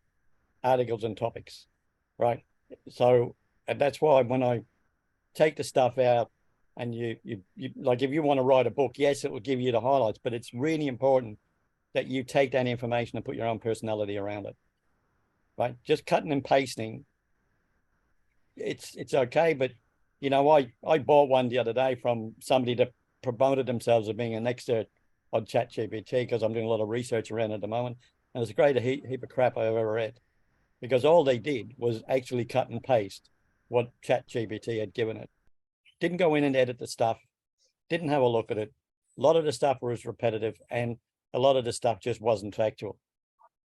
articles and topics, right? So, and that's why when I take the stuff out and you like, if you want to write a book, yes, it will give you the highlights, but it's really important that you take that information and put your own personality around it, right? Just cutting and pasting, it's okay, but you know, I bought one the other day from somebody that promoted themselves as being an expert on ChatGPT, because I'm doing a lot of research around it at the moment, and it's a great heap of crap I've ever read, because all they did was actually cut and paste what ChatGPT had given it. Didn't go in and edit the stuff, didn't have a look at it. A lot of the stuff was repetitive, and a lot of the stuff just wasn't factual.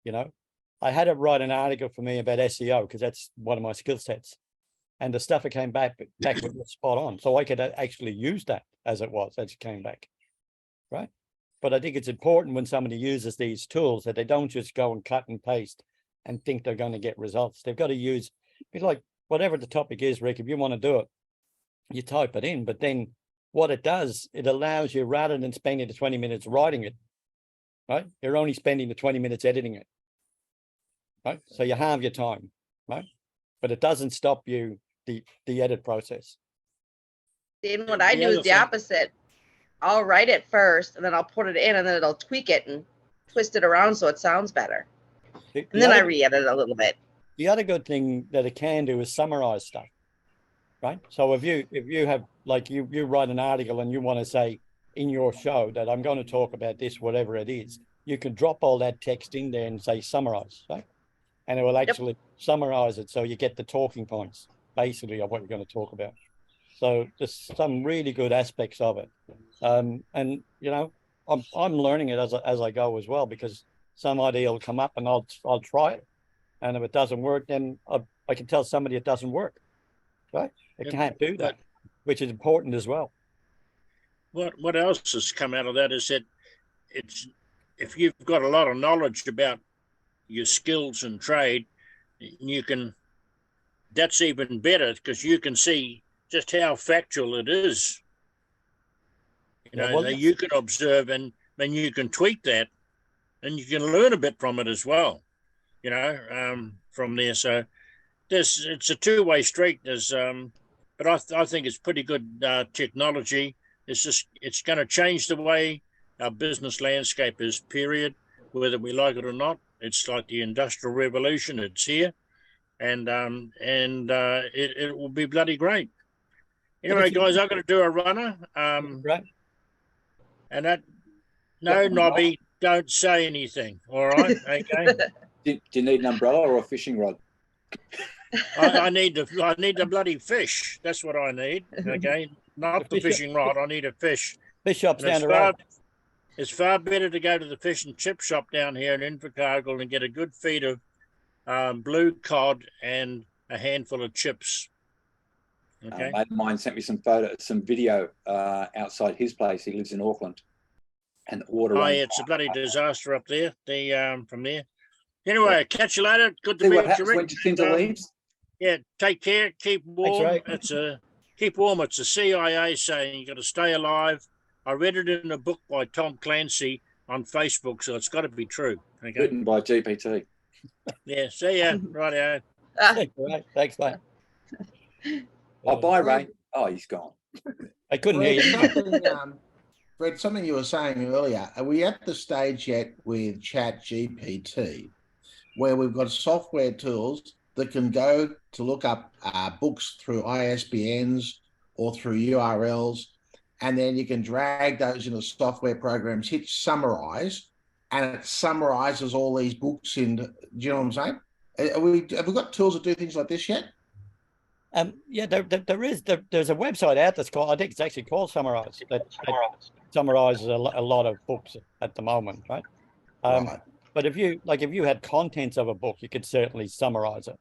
You know, I had it write an article for me about SEO because that's one of my skill sets. And the stuff that came back was spot on. So I could actually use that as it came back, right? But I think it's important when somebody uses these tools that they don't just go and cut and paste and think they're going to get results. They've got to use, like, whatever the topic is, Rick, if you want to do it, you type it in. But then what it does, it allows you, rather than spending the 20 minutes writing it, right? You're only spending the 20 minutes editing it, right? So you halve your time, right? But it doesn't stop you the edit process. Then what I do is the opposite. I'll write it first and then I'll put it in and then it'll tweak it and twist it around so it sounds better. And then I re-edit it a little bit. The other good thing that it can do is summarize stuff, right? So if you have, like, you write an article and you want to say in your show that I'm going to talk about this, whatever it is, you can drop all that text in there and say summarize, right? And it will actually summarize it so you get the talking points basically of what you're going to talk about. So there's some really good aspects of it. And you know, I'm learning it as I go as well, because some idea will come up and I'll try it. And if it doesn't work, then I can tell somebody it doesn't work, right? It can't do that, which is important as well. What else has come out of that is that it's, if you've got a lot of knowledge about your skills and trade, you can, that's even better because you can see just how factual it is. You know, you can observe and then you can tweak that and you can learn a bit from it as well, you know, from there. So it's a two-way street. There's, but I think it's pretty good technology. It's going to change the way our business landscape is, period, whether we like it or not. It's like the Industrial Revolution. It's here, and it will be bloody great. Anyway, guys, I've got to do a runner. Right. And that, no, Nobby, don't say anything. All right, okay. Do you need an umbrella or a fishing rod? I need the bloody fish. That's what I need. Okay, not the fishing rod. I need a fish. Fish shop's down the road. It's far better to go to the fish and chip shop down here in Invercargill and get a good feed of blue cod and a handful of chips. Okay. A mate of mine sent me some video outside his place. He lives in Auckland, and the water. Oh, yeah, it's a bloody disaster up there. From there. Anyway, catch you later. Good to meet you, Rick. When Jacinta leaves. Yeah, take care. Keep warm. Thanks, keep warm. It's a CIA saying you got to stay alive. I read it in a book by Tom Clancy on Facebook, so it's got to be true. Okay. Written by GPT. Yeah. See ya. Rightio. Right. Thanks, mate. Oh, bye, Ray. Oh, he's gone. I couldn't hear you. Fred, something you were saying earlier, are we at the stage yet with ChatGPT where we've got software tools that can go to look up books through ISBNs or through URLs, and then you can drag those into software programs, hit summarize, and it summarizes all these books in, do you know what I'm saying? Have we got tools that do things like this yet? Yeah, there's a website out that's called, I think it's actually called Summarize, that summarizes a lot of books at the moment, right? Right. But if you had contents of a book, you could certainly summarize it.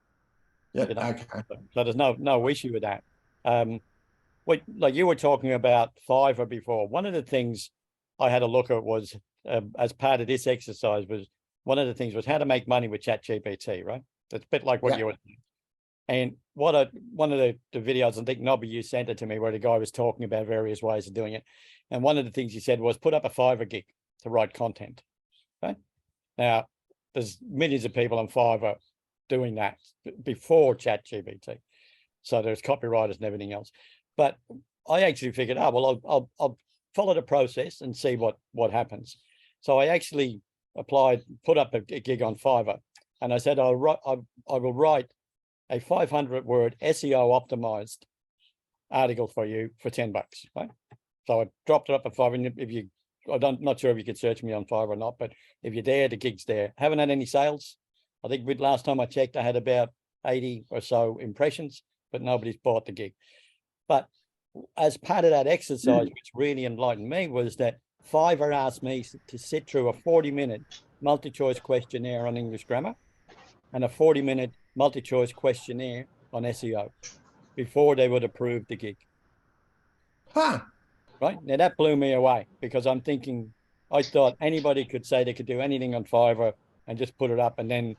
Yeah, you know? okay. So there's no issue with that. Like you were talking about Fiverr before, one of the things I had a look at was, as part of this exercise, was one of the things was how to make money with ChatGPT, right? It's a bit like what you were doing. And one of the videos, I think Nobby, you sent it to me, where the guy was talking about various ways of doing it. And one of the things he said was put up a Fiverr gig to write content. Right? Now, there's millions of people on Fiverr doing that before ChatGPT. So there's copywriters and everything else. But I actually figured, well, I'll follow the process and see what happens. So I actually put up a gig on Fiverr, and I said, I will write a 500-word SEO optimized article for you for $10, right? So I dropped it up at Fiverr. And not sure if you could search me on Fiverr or not, but if you're there, the gig's there. Haven't had any sales. I think last time I checked, I had about 80 or so impressions, but nobody's bought the gig. But as part of that exercise, which really enlightened me, was that Fiverr asked me to sit through a 40-minute multi-choice questionnaire on English grammar and a 40-minute multi-choice questionnaire on SEO before they would approve the gig. Huh. Right? Now that blew me away, because I'm thinking, I thought anybody could say they could do anything on Fiverr and just put it up, and then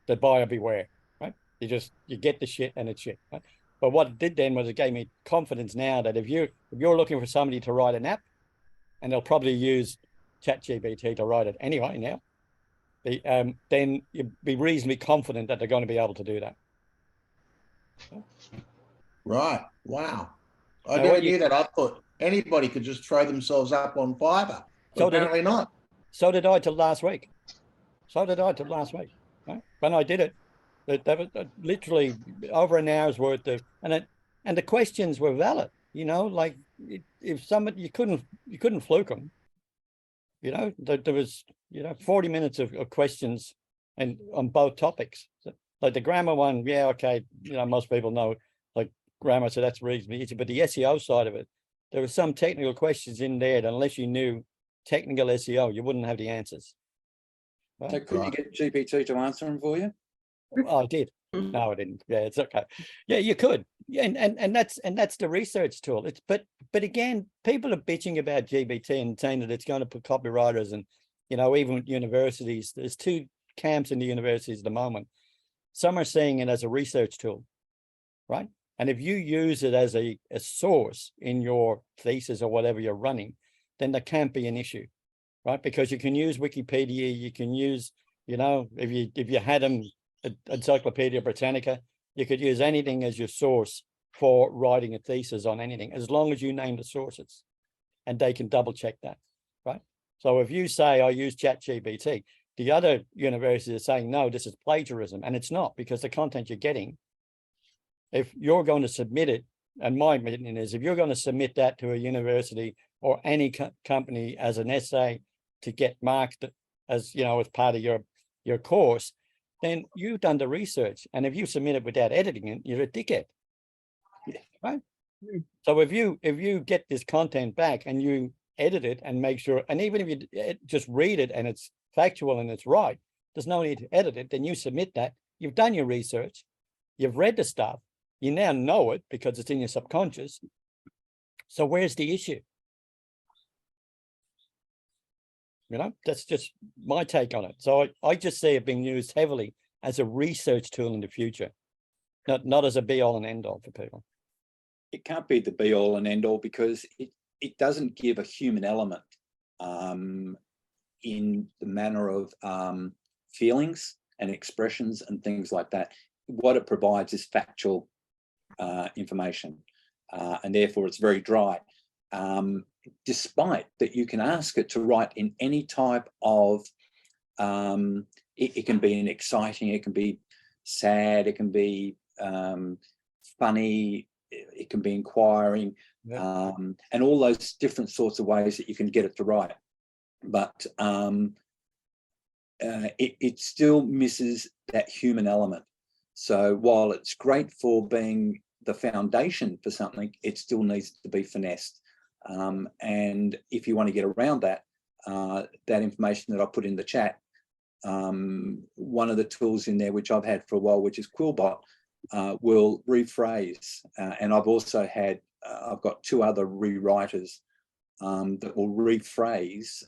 the buyer beware, right? You get the shit and it's shit, right? But what it did then was it gave me confidence now that if you're looking for somebody to write an app, and they'll probably use ChatGPT to write it anyway now, then you'd be reasonably confident that they're going to be able to do that. Right. Wow. I Now, never knew that. I thought anybody could just throw themselves up on Fiverr. But apparently not. So did I till last week. Right? When I did it, that was literally over an hour's worth of, and the questions were valid. You know, like if somebody, you couldn't fluke them. You know, there was 40 minutes of questions, and on both topics. So, like the grammar one, yeah, okay, most people know like grammar, so that's reasonably easy. But the SEO side of it, there were some technical questions in there that unless you knew technical SEO, you wouldn't have the answers. Right? So could you get GPT to answer them for you? Oh, I did. No, I didn't. Yeah, it's okay. Yeah, you could. Yeah, and that's the research tool. But again, people are bitching about GPT and saying that it's going to put copywriters and even universities. There's two camps in the universities at the moment. Some are seeing it as a research tool, right? And if you use it as a source in your thesis or whatever you're running, then there can't be an issue, right? Because you can use Wikipedia, you can use, if you had them Encyclopedia Britannica, you could use anything as your source for writing a thesis on anything, as long as you name the sources, and they can double check that, right? So if you say, I use ChatGPT, the other universities are saying, no, this is plagiarism, and it's not, because the content you're getting, if you're going to submit it, and my opinion is, if you're going to submit that to a university or any company as an essay to get marked as, as part of your course, then you've done the research. And if you submit it without editing it, you're a dickhead, right? So if you get this content back and you edit it and make sure, and even if you just read it and it's factual and it's right, there's no need to edit it, then you submit that. You've done your research, you've read the stuff, you now know it because it's in your subconscious. So where's the issue? That's just my take on it. So I just see it being used heavily as a research tool in the future, not as a be all and end all for people. It can't be the be all and end all, because it doesn't give a human element in the manner of feelings and expressions and things like that. What it provides is factual information, and therefore it's very dry. Despite that, you can ask it to write in any type of, it can be an exciting, it can be sad, it can be funny, it can be inquiring, and all those different sorts of ways that you can get it to write. But it still misses that human element. So while it's great for being the foundation for something, it still needs to be finessed. And if you want to get around that, that information that I put in the chat, one of the tools in there, which I've had for a while, which is Quillbot, will rephrase. And I've also had, I've got two other rewriters that will rephrase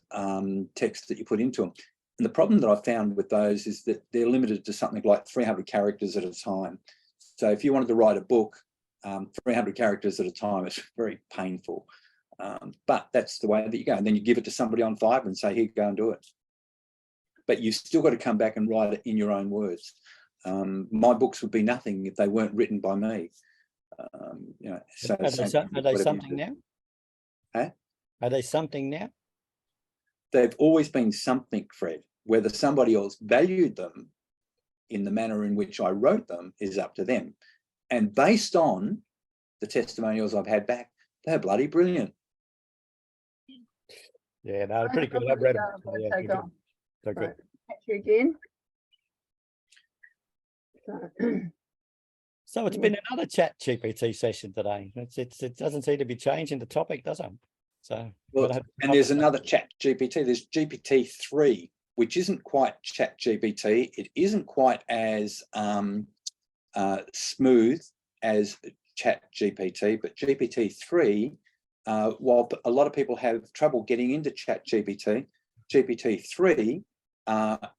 text that you put into them. And the problem that I found with those is that they're limited to something like 300 characters at a time. So if you wanted to write a book, 300 characters at a time, it's very painful. But that's the way that you go. And then you give it to somebody on Fiverr and say, here, go and do it. But you've still got to come back and write it in your own words. My books would be nothing if they weren't written by me. So Are they something now? Huh? Are they something now? They've always been something, Fred. Whether somebody else valued them in the manner in which I wrote them is up to them. And based on the testimonials I've had back, they're bloody brilliant. Yeah, no, they're pretty good. I've read them. Yeah, Take they're off. good. They're good. Right. Catch you again. So, So it's been another chat GPT session today. It doesn't seem to be changing the topic, does it? So Well, and there's another chat GPT. There's GPT-3, which isn't quite chat GPT. It isn't quite as smooth as chat GPT, but GPT-3, while a lot of people have trouble getting into chat GPT, GPT-3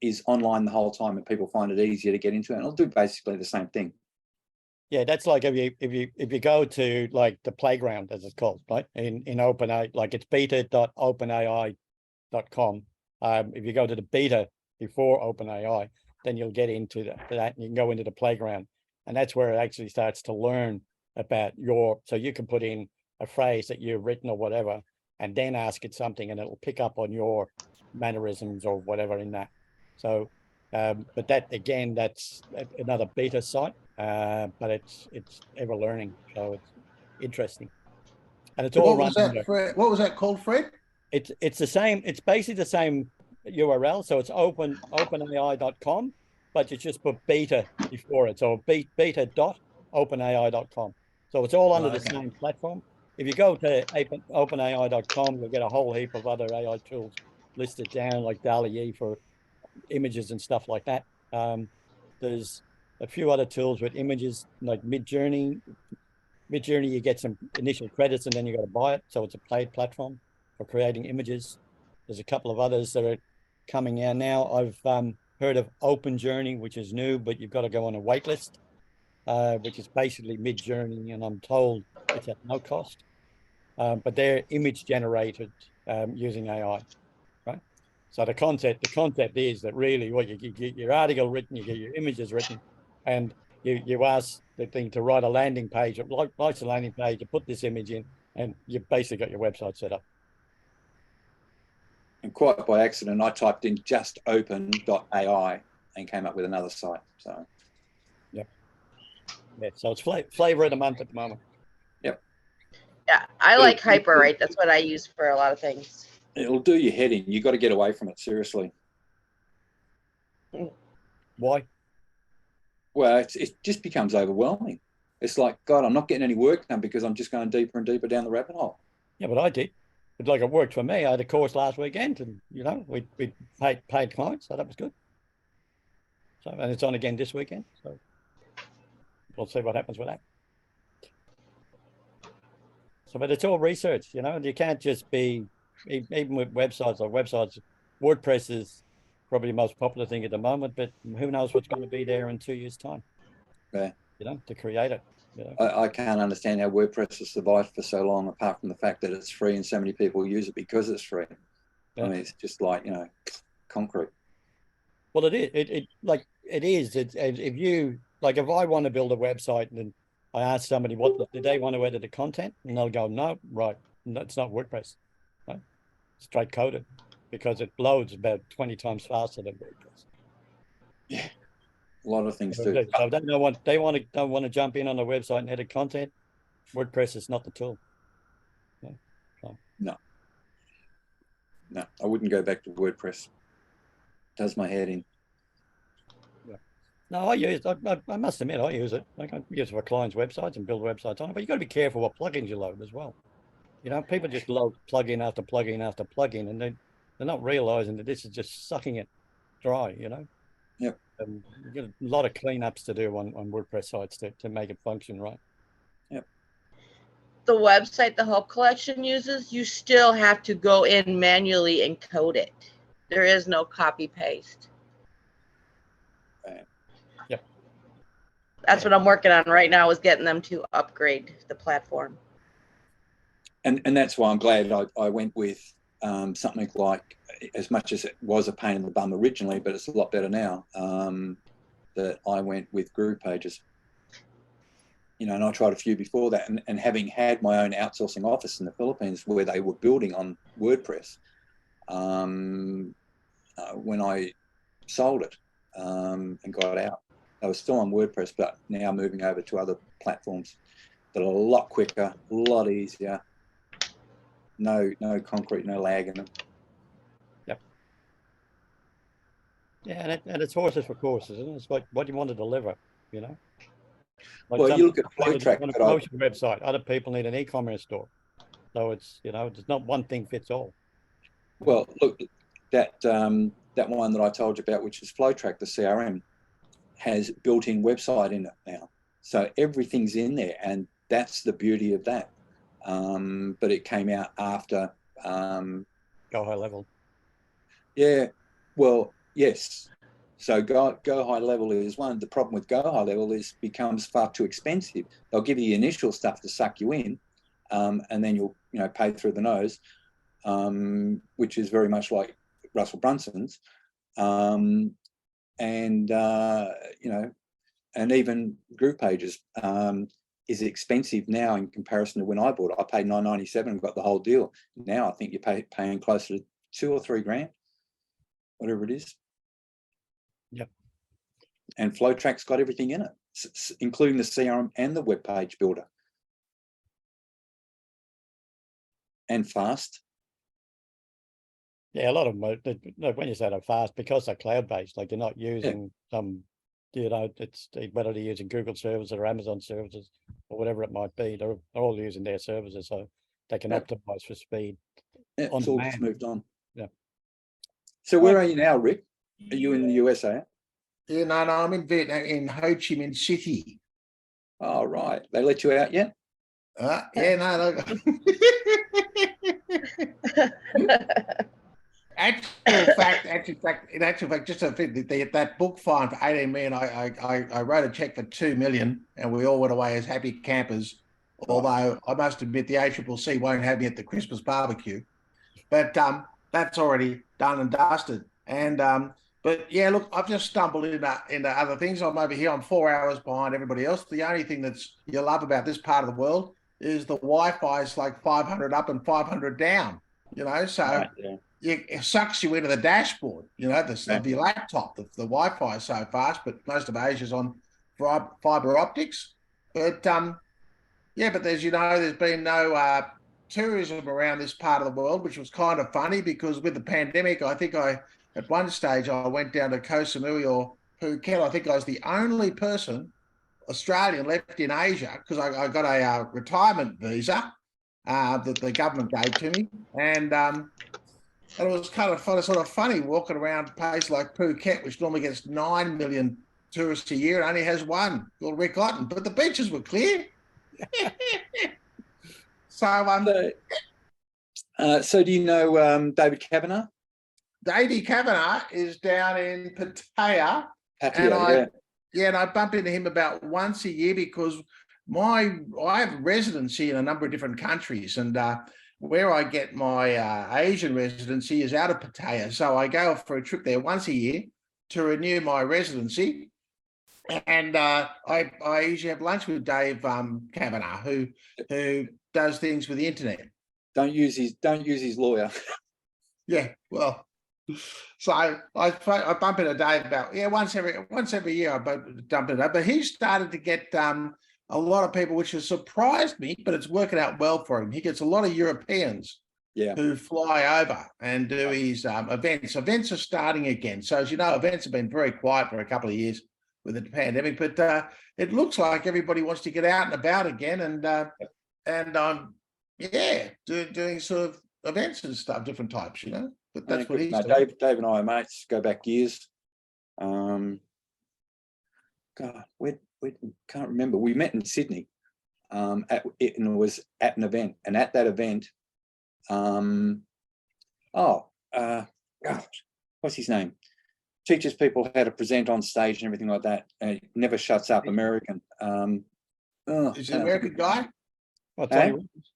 is online the whole time and people find it easier to get into, and it'll do basically the same thing. Yeah, that's like if you go to like the playground, as it's called, right? In OpenAI, like it's beta.openai.com. If you go to the beta before OpenAI, then you'll get into that and you can go into the playground. And that's where it actually starts to learn about so you can put in a phrase that you've written or whatever, and then ask it something and it'll pick up on your mannerisms or whatever in that. So, but that again, that's another beta site. But it's ever learning, so it's interesting, and it's all what was that called, Fred? It's the same. It's basically the same URL, so it's openai.com, but you just put beta before it, so beta.openai.com. So it's all under the same platform. If you go to openai.com, you'll get a whole heap of other AI tools listed down, like DALL-E for images and stuff like that. There's a few other tools with images like Midjourney. You get some initial credits and then you got to buy it. So it's a paid platform for creating images. There's a couple of others that are coming out now. I've heard of OpenJourney, which is new, but you've got to go on a wait list, which is basically Midjourney, and I'm told it's at no cost. But they're image generated using AI, right? So the concept is that really what you get your article written, you get your images written, and you ask the thing to write a landing page. It writes a landing page, you put this image in, and you've basically got your website set up. And quite by accident, I typed in just open.ai and came up with another site. So, yeah. So it's flavor of the month at the moment. Yep. Yeah, I like Hyperwrite. That's what I use for a lot of things. It'll do your head in. You got to get away from it, seriously. Why? Well, it just becomes overwhelming. It's like, God, I'm not getting any work done because I'm just going deeper and deeper down the rabbit hole. Yeah, but I did. But like it worked for me. I had a course last weekend, and we paid clients, so that was good. So, and it's on again this weekend. So we'll see what happens with that. So, but it's all research, you can't just be, even with websites, WordPress is probably the most popular thing at the moment, but who knows what's going to be there in 2 years' time, Yeah. To create it. I can't understand how WordPress has survived for so long, apart from the fact that it's free and so many people use it because it's free. Yeah. I mean, it's just like, concrete. Well, it is. It is. If you, like, if I want to build a website and I ask somebody do they want to edit the content, and they'll go, no, right, no, it's not WordPress, right? Straight coded, because it loads about 20 times faster than WordPress. Yeah, a lot of things do. So they don't want to jump in on the website and edit content. WordPress is not the tool. Yeah. So. No, I wouldn't go back to WordPress. It does my head in. No, I must admit, I use it. I use it for clients' websites and build websites on it, but you've got to be careful what plugins you load as well. People just load plugin after plugin after plugin, and they're not realizing that this is just sucking it dry, Yep. And you get a lot of cleanups to do on WordPress sites to make it function right. Yep. The website the Hope Collection uses, you still have to go in manually and code it. There is no copy paste. Yep. That's what I'm working on right now, is getting them to upgrade the platform. And that's why I'm glad I went with something like, as much as it was a pain in the bum originally, but it's a lot better now, that I went with Group Pages. You know, and I tried a few before that, and having had my own outsourcing office in the Philippines where they were building on WordPress, when I sold it and got out, I was still on WordPress, but now moving over to other platforms that are a lot quicker, a lot easier. No concrete, no lag in them. Yep. Yeah, and it's horses for courses, and it's what you want to deliver, you know. Like Well, some you look at people need FlowTrack, a promotion website, other people need an e-commerce store. So it's, you know, it's not one thing fits all. Well, look, that one that I told you about, which is FlowTrack, the CRM, has built-in website in it now. So everything's in there, and that's the beauty of that. But it came out after Go High Level. Yeah, well, yes. So go high level is one. The problem with go high level is becomes far too expensive. They'll give you the initial stuff to suck you in, and then you'll pay through the nose, which is very much like Russell Brunson's, and even Group Pages is expensive now in comparison to when I bought it. I paid $9.97 and got the whole deal. Now I think you're paying closer to $2 or $3 grand, whatever it is. Yep. And FlowTrack's got everything in it, including the CRM and the web page builder. And fast. Yeah, a lot of them, when you say they're fast, because they're cloud-based, like they're not using some, it's whether they're using Google services or Amazon services or whatever it might be, they're all using their services, so they can optimize for speed. It's all just moved on. Yeah. So where are you now, Rick? Are you in the USA? Yeah, no, I'm in Vietnam, in Ho Chi Minh City. Oh, right. They let you out yet? Yeah, no. In actual fact, just that book fine for 18 million, I wrote a check for 2 million, and we all went away as happy campers. Although I must admit the ACCC won't have me at the Christmas barbecue, but that's already done and dusted. And but yeah, look, I've just stumbled into other things. I'm over here. I'm 4 hours behind everybody else. The only thing that's you love about this part of the world is the Wi-Fi is like 500 up and 500 down. So. Right, yeah. It sucks you into the dashboard, of your laptop. The Wi-Fi is so fast, but most of Asia's on fiber optics. But but there's been no tourism around this part of the world, which was kind of funny because with the pandemic, I think at one stage I went down to Koh Samui or Phuket. I think I was the only person, Australian, left in Asia because I got a retirement visa that the government gave to me, and it was kind of sort of funny walking around a place like Phuket, which normally gets 9 million tourists a year, and only has one called Rick Otten. But the beaches were clear. So do you know David Kavanagh? Davey Kavanagh is down in Pattaya. And I bump into him about once a year because I have residency in a number of different countries, and where I get my Asian residency is out of Pattaya. So I go for a trip there once a year to renew my residency. And I usually have lunch with Dave Kavanagh, who does things with the internet. Don't use his lawyer. Yeah, well, so I bump into Dave about once every year I bump into Dave, but he started to get a lot of people, which has surprised me, but it's working out well for him. He gets a lot of Europeans who fly over and do his events. Events are starting again. So as you know, events have been very quiet for a couple of years with the pandemic, but it looks like everybody wants to get out and about again, and doing sort of events and stuff, different types, But that's what he's doing. Dave and I are mates, go back years. God, we can't remember. We met in Sydney, and it was at an event, and at that event, God, what's his name? teaches people how to present on stage and everything like that. And it never shuts up. American. Is he an American guy? Well, Tony Eh? Robbins.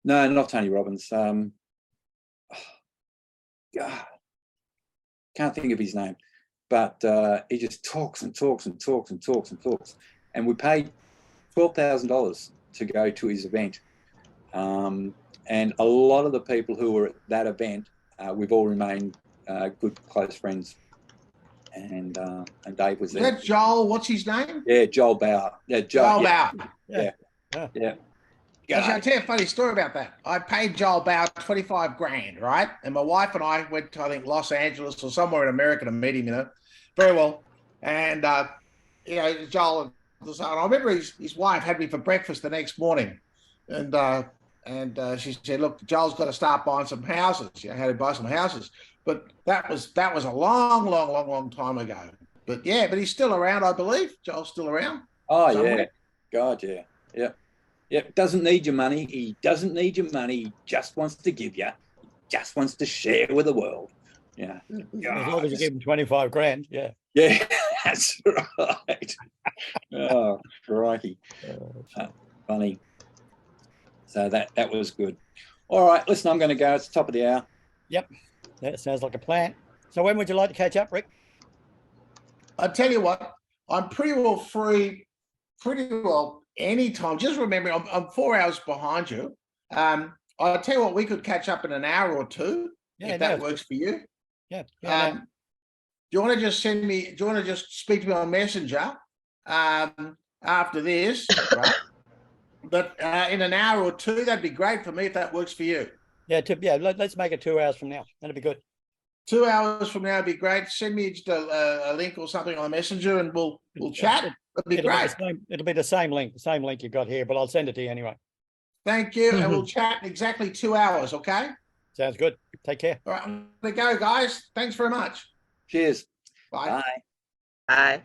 No, not Tony Robbins. God, can't think of his name, but he just talks and talks and talks and talks and talks. And we paid $12,000 to go to his event. And a lot of the people who were at that event, we've all remained good, close friends. And Dave was Is there. that Joel? What's his name? Yeah, Joel Bauer. Yeah, Joel yeah, Bauer. yeah. Actually, I'll tell you a funny story about that. I paid Joel Bauer 25 grand, right? And my wife and I went to, I think, Los Angeles or somewhere in America to meet him, very well. And, Joel, and I remember his wife had me for breakfast the next morning. And she said, look, Joel's got to start buying some houses. How to buy some houses. But that was a long time ago. But he's still around, I believe. Joel's still around. Oh, somewhere. yeah. God, yeah. Yeah. Doesn't need your money. He doesn't need your money. He just wants to give you. He just wants to share with the world. Yeah. As long as you give him 25 grand. Yeah. Yeah, that's right. Oh, crikey. Funny. So that was good. All right, listen, I'm going to go. It's the top of the hour. Yep. That sounds like a plan. So when would you like to catch up, Rick? I tell you what, I'm pretty well free, anytime. Just remember, I'm 4 hours behind you. I'll tell you what, we could catch up in an hour or two, if that works for you. Yeah. Do you want to just speak to me on Messenger after this, right? But in an hour or two, that'd be great for me if that works for you. Yeah, let's make it 2 hours from now. That'd be good. 2 hours from now would be great. Send me just a link or something on Messenger and we'll chat. That'd be great. It'll be the same link you got here, but I'll send it to you anyway. Thank you. And we'll chat in exactly 2 hours, okay? Sounds good. Take care. All right, I'm going to go, guys. Thanks very much. Cheers. Bye. Bye. Bye.